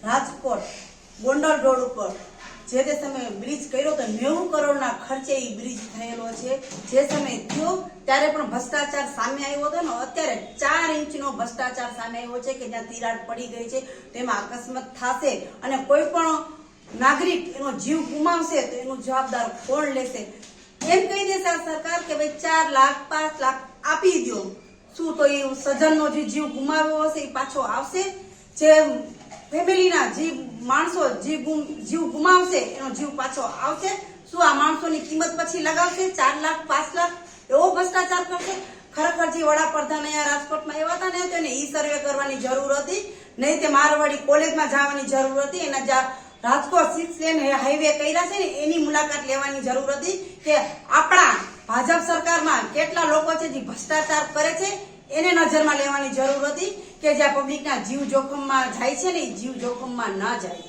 Rajkot Gondal road ઉપર જે તે સમયે બ્રિજ કર્યો તો 90 કરોડના ખર્ચે એ બ્રિજ થયેલો છે। જે સમય થયો ત્યારે પણ ભ્રષ્ટાચાર સામે આવ્યો હતો ને અત્યારે 4 ઇંચનો ભ્રષ્ટાચાર સામે આવ્યો છે કે જ્યાં તિરાડ પડી ગઈ છે તેમાં અકસ્માત થશે અને કોઈ પણ નાગરિક એનો જીવ ગુમાવશે તો એનું જવાબદાર કોણ લેશે? એમ કહી દેશે આ સરકાર કે ભાઈ 4 લાખ 5 લાખ આપી દો। શું તો એ સજ્જનનો જે જીવ ગુમાવ્યો હશે એ પાછો આવશે? જે ફેમિલીના જે માણસો જીવ ગુમાવશે એનો જીવ પાછો આવશે? શું આ માણસોની કિંમત પછી લગાવશે? 4 લાખ 5 લાખ એવો ભ્રષ્ટાચાર કરશે? ખરેખર જે વડાપ્રધાન અહીંયા રાજકોટમાં આવ્યા હતા ને તેને ઈ સર્વે કરવાની જરૂર હતી, નહીં તે મારવાડી કોલેજમાં જવાની જરૂર હતી। એના જ્યાં રાજકોટ 6 લેન હાઈવે કર્યા છે ને એની મુલાકાત લેવાની જરૂર હતી કે આપણા ભાજપ સરકારમાં કેટલા લોકો છે જે ભ્રષ્ટાચાર કરે છે એને નજરમાં લેવાની જરૂર હતી કે જ્યાં પબ્લિકના જીવ જોખમમાં જાય છે ને એ જીવ જોખમમાં ન જાય।